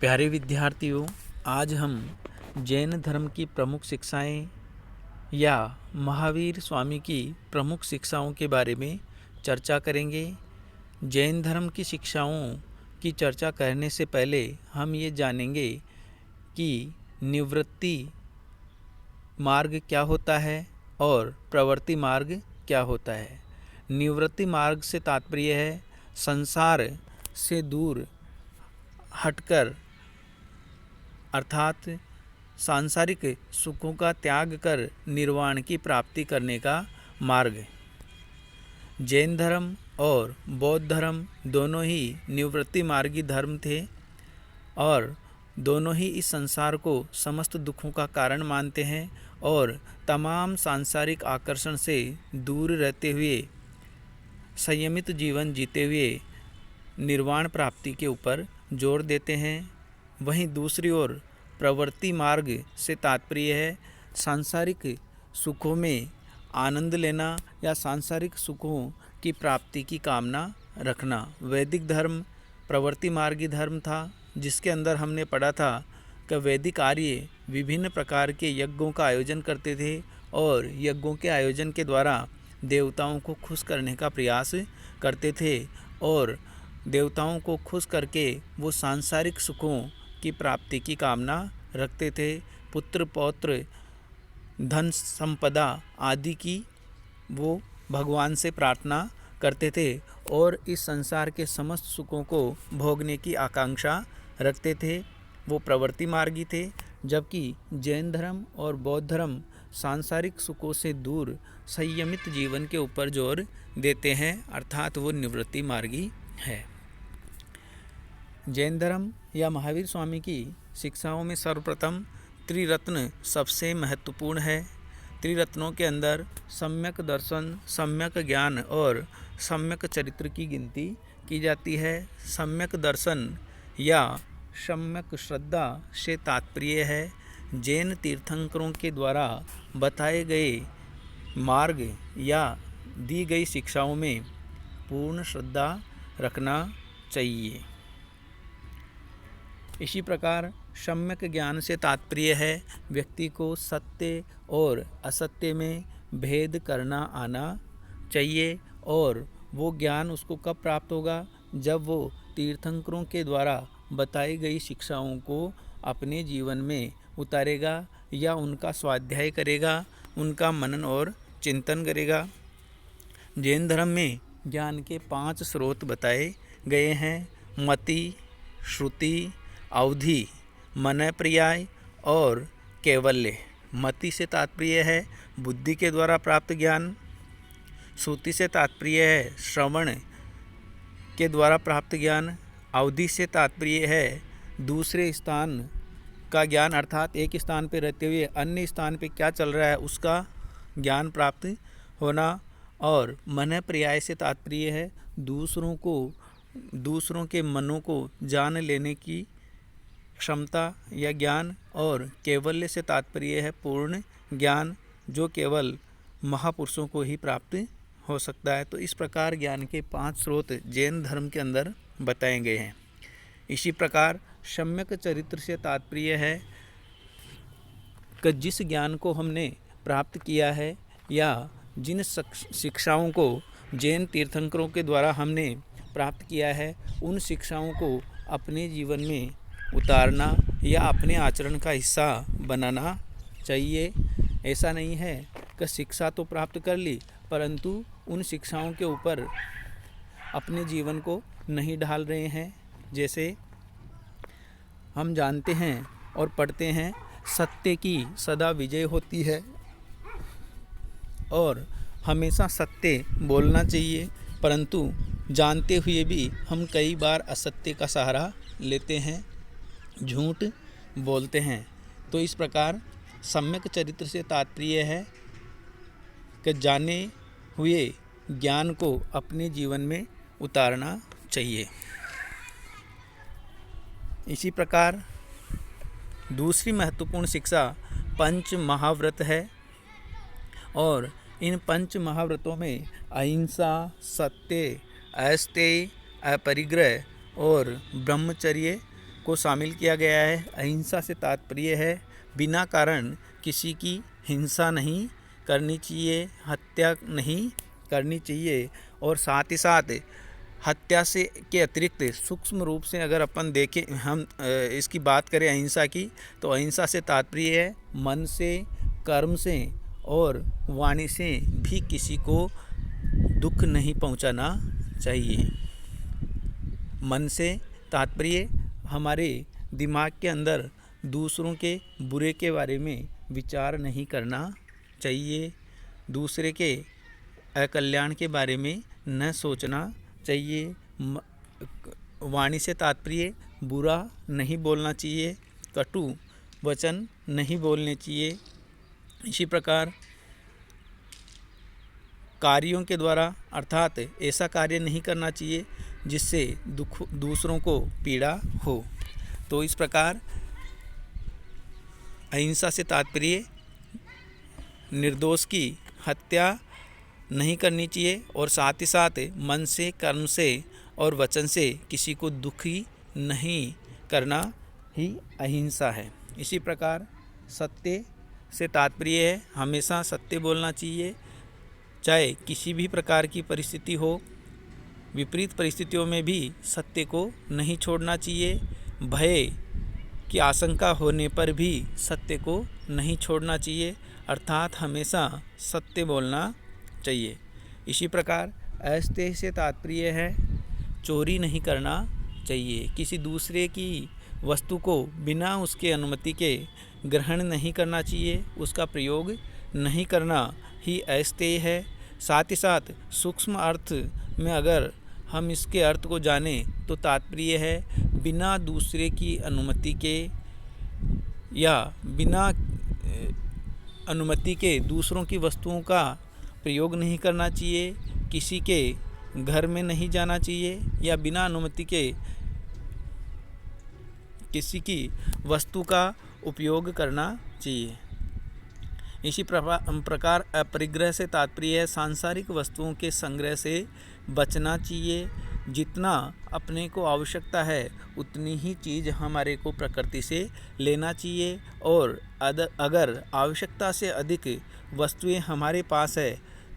प्यारे विद्यार्थियों, आज हम जैन धर्म की प्रमुख शिक्षाएं या महावीर स्वामी की प्रमुख शिक्षाओं के बारे में चर्चा करेंगे। जैन धर्म की शिक्षाओं की चर्चा करने से पहले हम ये जानेंगे कि निवृत्ति मार्ग क्या होता है और प्रवृत्ति मार्ग क्या होता है। निवृत्ति मार्ग से तात्पर्य है संसार से दूर हटकर अर्थात सांसारिक सुखों का त्याग कर निर्वाण की प्राप्ति करने का मार्ग। जैन धर्म और बौद्ध धर्म दोनों ही निवृत्ति मार्गी धर्म थे और दोनों ही इस संसार को समस्त दुखों का कारण मानते हैं और तमाम सांसारिक आकर्षण से दूर रहते हुए संयमित जीवन जीते हुए निर्वाण प्राप्ति के ऊपर जोर देते हैं। वहीं दूसरी ओर प्रवृत्ति मार्ग से तात्पर्य है सांसारिक सुखों में आनंद लेना या सांसारिक सुखों की प्राप्ति की कामना रखना। वैदिक धर्म प्रवृत्ति मार्गी धर्म था, जिसके अंदर हमने पढ़ा था कि वैदिक आर्य विभिन्न प्रकार के यज्ञों का आयोजन करते थे और यज्ञों के आयोजन के द्वारा देवताओं को खुश करने का प्रयास करते थे और देवताओं को खुश करके वो सांसारिक सुखों की प्राप्ति की कामना रखते थे। पुत्र पौत्र धन संपदा आदि की वो भगवान से प्रार्थना करते थे और इस संसार के समस्त सुखों को भोगने की आकांक्षा रखते थे। वो प्रवृत्ति मार्गी थे, जबकि जैन धर्म और बौद्ध धर्म सांसारिक सुखों से दूर संयमित जीवन के ऊपर जोर देते हैं, अर्थात वो निवृत्ति मार्गी है। जैन धर्म या महावीर स्वामी की शिक्षाओं में सर्वप्रथम त्रिरत्न सबसे महत्वपूर्ण है। त्रिरत्नों के अंदर सम्यक दर्शन, सम्यक ज्ञान और सम्यक चरित्र की गिनती की जाती है। सम्यक दर्शन या सम्यक श्रद्धा से तात्पर्य है जैन तीर्थंकरों के द्वारा बताए गए मार्ग या दी गई शिक्षाओं में पूर्ण श्रद्धा रखना चाहिए। इसी प्रकार सम्यक ज्ञान से तात्पर्य है व्यक्ति को सत्य और असत्य में भेद करना आना चाहिए और वो ज्ञान उसको कब प्राप्त होगा, जब वो तीर्थंकरों के द्वारा बताई गई शिक्षाओं को अपने जीवन में उतारेगा या उनका स्वाध्याय करेगा, उनका मनन और चिंतन करेगा। जैन धर्म में ज्ञान के 5 स्रोत बताए गए हैं: मति, श्रुति, अवधि, मनय पर्याय और कैवल्य। मति से तात्पर्य है बुद्धि के द्वारा प्राप्त ज्ञान। श्रुति से तात्पर्य है श्रवण के द्वारा प्राप्त ज्ञान। अवधि से तात्पर्य है दूसरे स्थान का ज्ञान, अर्थात एक स्थान पर रहते हुए अन्य स्थान पर क्या चल रहा है उसका ज्ञान प्राप्त होना। और मनय पर्याय से तात्पर्य है दूसरों के मनों को जान लेने की क्षमता या ज्ञान। और कैवल्य से तात्पर्य है पूर्ण ज्ञान, जो केवल महापुरुषों को ही प्राप्त हो सकता है। तो इस प्रकार ज्ञान के 5 स्रोत जैन धर्म के अंदर बताए गए हैं। इसी प्रकार सम्यक चरित्र से तात्पर्य है कि जिस ज्ञान को हमने प्राप्त किया है या जिन शिक्षाओं को जैन तीर्थंकरों के द्वारा हमने प्राप्त किया है, उन शिक्षाओं को अपने जीवन में उतारना या अपने आचरण का हिस्सा बनाना चाहिए। ऐसा नहीं है कि शिक्षा तो प्राप्त कर ली परंतु उन शिक्षाओं के ऊपर अपने जीवन को नहीं ढाल रहे हैं। जैसे हम जानते हैं और पढ़ते हैं सत्य की सदा विजय होती है और हमेशा सत्य बोलना चाहिए, परंतु जानते हुए भी हम कई बार असत्य का सहारा लेते हैं, झूठ बोलते हैं। तो इस प्रकार सम्यक चरित्र से तात्पर्य है कि जाने हुए ज्ञान को अपने जीवन में उतारना चाहिए। इसी प्रकार दूसरी महत्वपूर्ण शिक्षा पंच महाव्रत है और इन पंच महाव्रतों में अहिंसा, सत्य, अस्तेय, अपरिग्रह और ब्रह्मचर्य को शामिल किया गया है। अहिंसा से तात्पर्य है बिना कारण किसी की हिंसा नहीं करनी चाहिए, हत्या नहीं करनी चाहिए, और साथ ही साथ हत्या से के अतिरिक्त सूक्ष्म रूप से अगर अपन देखें, हम इसकी बात करें अहिंसा की, तो अहिंसा से तात्पर्य है मन से, कर्म से और वाणी से भी किसी को दुख नहीं पहुंचाना चाहिए। मन से तात्पर्य हमारे दिमाग के अंदर दूसरों के बुरे के बारे में विचार नहीं करना चाहिए, दूसरे के अकल्याण के बारे में न सोचना चाहिए। वाणी से तात्पर्य बुरा नहीं बोलना चाहिए, कटु वचन नहीं बोलने चाहिए। इसी प्रकार कार्यों के द्वारा अर्थात ऐसा कार्य नहीं करना चाहिए जिससे दूसरों को पीड़ा हो। तो इस प्रकार अहिंसा से तात्पर्य निर्दोष की हत्या नहीं करनी चाहिए और साथ ही साथ मन से, कर्म से और वचन से किसी को दुखी नहीं करना ही अहिंसा है। इसी प्रकार सत्य से तात्पर्य है हमेशा सत्य बोलना चाहिए, चाहे किसी भी प्रकार की परिस्थिति हो। विपरीत परिस्थितियों में भी सत्य को नहीं छोड़ना चाहिए। भय की आशंका होने पर भी सत्य को नहीं छोड़ना चाहिए, अर्थात हमेशा सत्य बोलना चाहिए। इसी प्रकार अस्तेय से तात्पर्य है चोरी नहीं करना चाहिए, किसी दूसरे की वस्तु को बिना उसके अनुमति के ग्रहण नहीं करना चाहिए, उसका प्रयोग नहीं करना ही अस्तेय है। साथ ही साथ सूक्ष्म अर्थ में अगर हम इसके अर्थ को जानें तो तात्पर्य है बिना दूसरे की अनुमति के या बिना अनुमति के दूसरों की वस्तुओं का प्रयोग नहीं करना चाहिए, किसी के घर में नहीं जाना चाहिए या बिना अनुमति के किसी की वस्तु का उपयोग करना चाहिए। इसी प्रकार अपरिग्रह से तात्पर्य है सांसारिक वस्तुओं के संग्रह से बचना चाहिए। जितना अपने को आवश्यकता है उतनी ही चीज़ हमारे को प्रकृति से लेना चाहिए, और अगर आवश्यकता से अधिक वस्तुएं हमारे पास है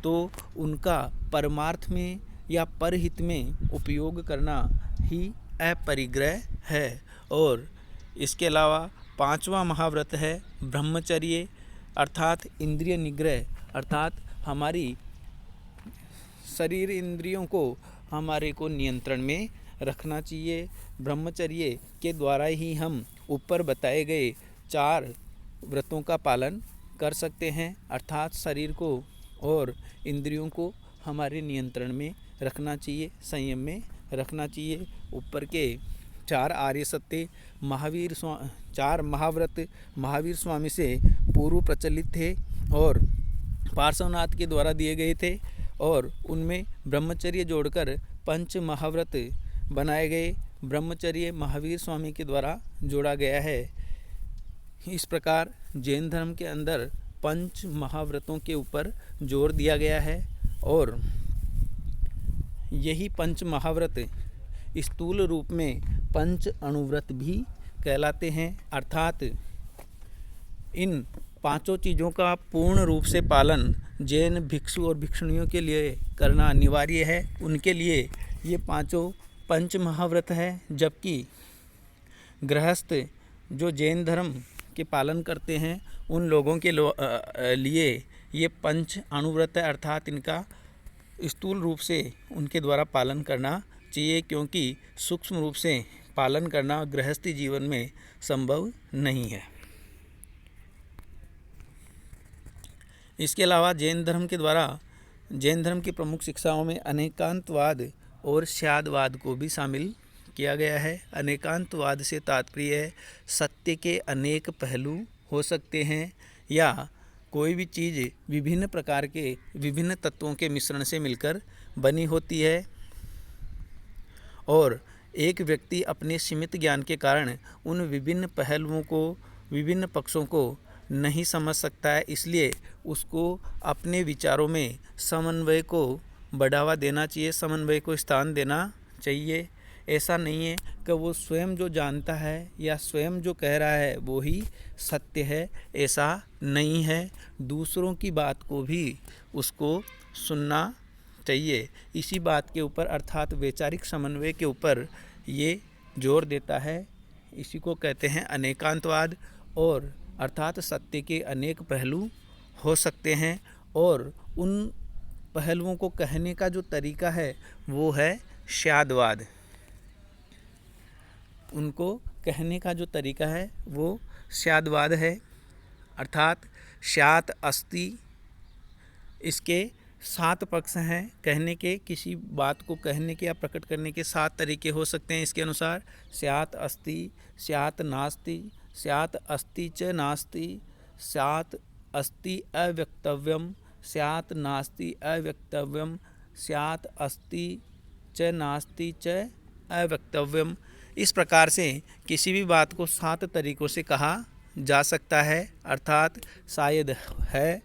तो उनका परमार्थ में या परहित में उपयोग करना ही अपरिग्रह है। और इसके अलावा पांचवा महाव्रत है ब्रह्मचर्य अर्थात इंद्रिय निग्रह, अर्थात हमारी शरीर इंद्रियों को हमारे को नियंत्रण में रखना चाहिए। ब्रह्मचर्य के द्वारा ही हम ऊपर बताए गए 4 व्रतों का पालन कर सकते हैं, अर्थात शरीर को और इंद्रियों को हमारे नियंत्रण में रखना चाहिए, संयम में रखना चाहिए। ऊपर के 4 आर्य सत्य 4 महाव्रत महावीर स्वामी से पूर्व प्रचलित थे और पार्श्वनाथ के द्वारा दिए गए थे, और उनमें ब्रह्मचर्य जोड़कर 5 महाव्रत बनाए गए। ब्रह्मचर्य महावीर स्वामी के द्वारा जोड़ा गया है। इस प्रकार जैन धर्म के अंदर 5 महाव्रतों के ऊपर जोर दिया गया है, और यही 5 महाव्रत स्थूल रूप में 5 अणुव्रत भी कहलाते हैं, अर्थात इन 5 चीज़ों का पूर्ण रूप से पालन जैन भिक्षु और भिक्षुणियों के लिए करना अनिवार्य है। उनके लिए ये 5 पंच महाव्रत है, जबकि गृहस्थ जो जैन धर्म के पालन करते हैं उन लोगों के लिए ये 5 अणुव्रत है, अर्थात इनका स्थूल रूप से उनके द्वारा पालन करना चाहिए, क्योंकि सूक्ष्म रूप से पालन करना गृहस्थी जीवन में संभव नहीं है। इसके अलावा जैन धर्म की प्रमुख शिक्षाओं में अनेकांतवाद और स्यादवाद को भी शामिल किया गया है। अनेकांतवाद से तात्पर्य है सत्य के अनेक पहलू हो सकते हैं, या कोई भी चीज़ विभिन्न प्रकार के विभिन्न तत्वों के मिश्रण से मिलकर बनी होती है, और एक व्यक्ति अपने सीमित ज्ञान के कारण उन विभिन्न पहलुओं को, विभिन्न पक्षों को नहीं समझ सकता है। इसलिए उसको अपने विचारों में समन्वय को बढ़ावा देना चाहिए, समन्वय को स्थान देना चाहिए। ऐसा नहीं है कि वो स्वयं जो जानता है या स्वयं जो कह रहा है वो ही सत्य है, ऐसा नहीं है। दूसरों की बात को भी उसको सुनना चाहिए। इसी बात के ऊपर अर्थात वैचारिक समन्वय के ऊपर ये जोर देता है। इसी को कहते हैं अनेकांतवाद, और अर्थात सत्य के अनेक पहलू हो सकते हैं और उन पहलुओं को कहने का जो तरीका है वो है स्याद्वाद। उनको कहने का जो तरीका है वो स्याद्वाद है, अर्थात स्यात् अस्ति। इसके 7 पक्ष हैं कहने के। किसी बात को कहने के या प्रकट करने के 7 तरीके हो सकते हैं इसके अनुसार। स्यात् अस्ति, स्यात् नास्ति, स्यात् अस्ति च नास्ति, स्यात् अस्ति अव्यक्तव्यम, स्यात् नास्ति अव्यक्तव्यम, स्यात् अस्ति च नास्ति च अव्यक्तव्यम। इस प्रकार से किसी भी बात को 7 तरीकों से कहा जा सकता है, अर्थात शायद है,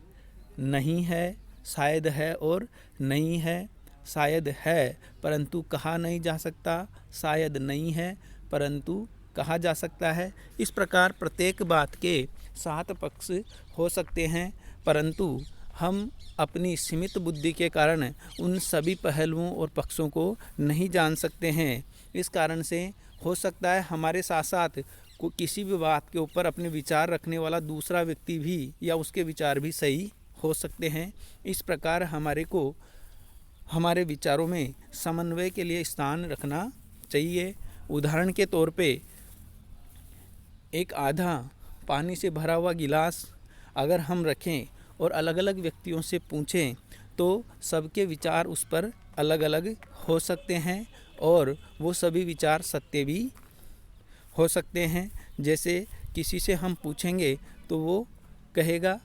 नहीं है, शायद है और नहीं है, शायद है परंतु कहा नहीं जा सकता, शायद नहीं है परंतु कहा जा सकता है। इस प्रकार प्रत्येक बात के 7 पक्ष हो सकते हैं, परंतु हम अपनी सीमित बुद्धि के कारण उन सभी पहलुओं और पक्षों को नहीं जान सकते हैं। इस कारण से हो सकता है हमारे साथ साथ किसी भी बात के ऊपर अपने विचार रखने वाला दूसरा व्यक्ति भी या उसके विचार भी सही हो सकते हैं। इस प्रकार हमारे को हमारे विचारों में समन्वय के लिए स्थान रखना चाहिए। उदाहरण के तौर पे एक आधा पानी से भरा हुआ गिलास अगर हम रखें और अलग अलग व्यक्तियों से पूछें तो सबके विचार उस पर अलग अलग हो सकते हैं और वो सभी विचार सत्य भी हो सकते हैं। जैसे किसी से हम पूछेंगे तो वो कहेगा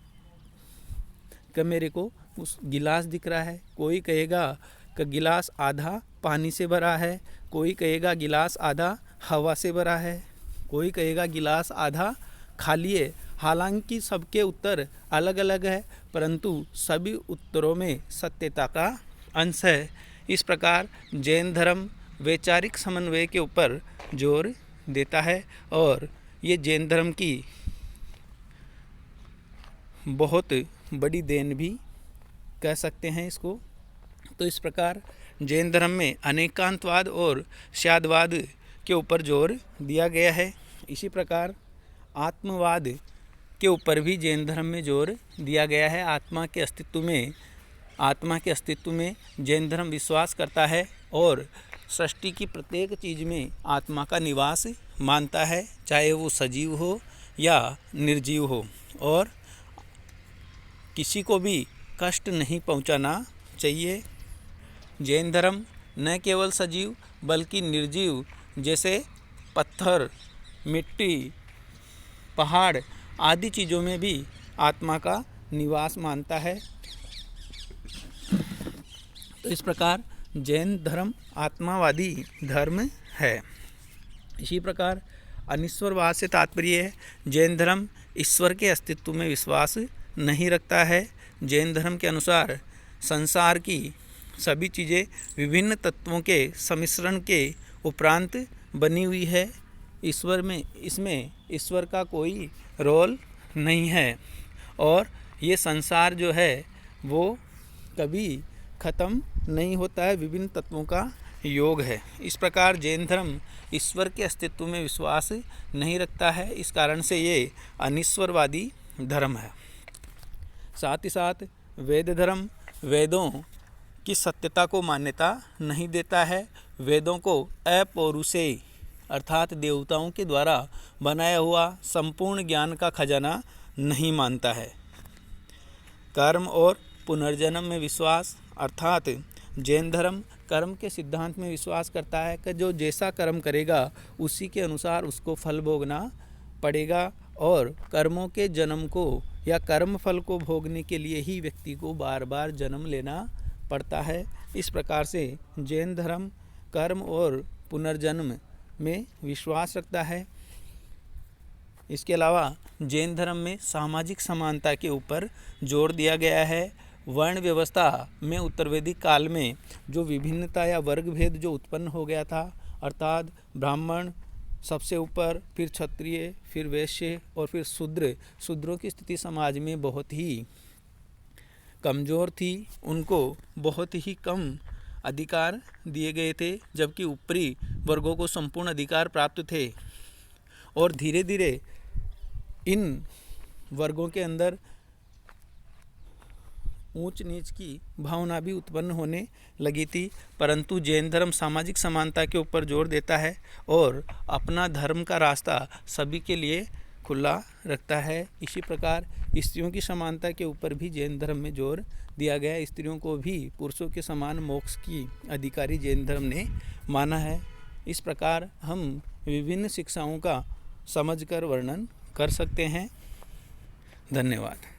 कि मेरे को उस गिलास दिख रहा है, कोई कहेगा कि गिलास आधा पानी से भरा है, कोई कहेगा गिलास आधा हवा से भरा है, कोई कहेगा गिलास आधा खाली है। हालांकि सबके उत्तर अलग अलग है परंतु सभी उत्तरों में सत्यता का अंश है। इस प्रकार जैन धर्म वैचारिक समन्वय के ऊपर जोर देता है और ये जैन धर्म की बहुत बड़ी देन भी कह सकते हैं इसको। तो इस प्रकार जैन धर्म में अनेकांतवाद और स्याद्वाद के ऊपर जोर दिया गया है। इसी प्रकार आत्मवाद के ऊपर भी जैन धर्म में जोर दिया गया है। आत्मा के अस्तित्व में जैन धर्म विश्वास करता है और सृष्टि की प्रत्येक चीज़ में आत्मा का निवास मानता है, चाहे वो सजीव हो या निर्जीव हो, और किसी को भी कष्ट नहीं पहुंचाना चाहिए। जैन धर्म न केवल सजीव बल्कि निर्जीव जैसे पत्थर, मिट्टी, पहाड़ आदि चीज़ों में भी आत्मा का निवास मानता है। तो इस प्रकार जैन धर्म आत्मावादी धर्म है। इसी प्रकार अनिश्वरवाद से तात्पर्य है जैन धर्म ईश्वर के अस्तित्व में विश्वास नहीं रखता है। जैन धर्म के अनुसार संसार की सभी चीज़ें विभिन्न तत्वों के सम्मिश्रण के उपरांत बनी हुई है। इसमें ईश्वर का कोई रोल नहीं है और ये संसार जो है वो कभी ख़त्म नहीं होता है, विभिन्न तत्वों का योग है। इस प्रकार जैन धर्म ईश्वर के अस्तित्व में विश्वास नहीं रखता है, इस कारण से ये अनिश्वरवादी धर्म है। साथ ही साथ वेद धर्म वेदों की सत्यता को मान्यता नहीं देता है। वेदों को अपौरुषेय अर्थात देवताओं के द्वारा बनाया हुआ संपूर्ण ज्ञान का खजाना नहीं मानता है। कर्म और पुनर्जन्म में विश्वास अर्थात जैन धर्म कर्म के सिद्धांत में विश्वास करता है कि जो जैसा कर्म करेगा उसी के अनुसार उसको फल भोगना पड़ेगा और कर्मों के जन्म को या कर्म फल को भोगने के लिए ही व्यक्ति को बार बार जन्म लेना पड़ता है। इस प्रकार से जैन धर्म कर्म और पुनर्जन्म में विश्वास रखता है। इसके अलावा जैन धर्म में सामाजिक समानता के ऊपर जोर दिया गया है। वर्ण व्यवस्था में उत्तर वैदिक काल में जो विभिन्नता या वर्ग भेद जो उत्पन्न हो गया था अर्थात ब्राह्मण सबसे ऊपर, फिर क्षत्रिय, फिर वैश्य और फिर शूद्र। शूद्रों की स्थिति समाज में बहुत ही कमज़ोर थी, उनको बहुत ही कम अधिकार दिए गए थे, जबकि ऊपरी वर्गों को संपूर्ण अधिकार प्राप्त थे। और धीरे धीरे इन वर्गों के अंदर ऊंच नीच की भावना भी उत्पन्न होने लगी थी। परंतु जैन धर्म सामाजिक समानता के ऊपर जोर देता है और अपना धर्म का रास्ता सभी के लिए खुला रखता है। इसी प्रकार स्त्रियों की समानता के ऊपर भी जैन धर्म में जोर दिया गया। स्त्रियों को भी पुरुषों के समान मोक्ष की अधिकारी जैन धर्म ने माना है। इस प्रकार हम विभिन्न शिक्षाओं का समझकर वर्णन कर सकते हैं। धन्यवाद।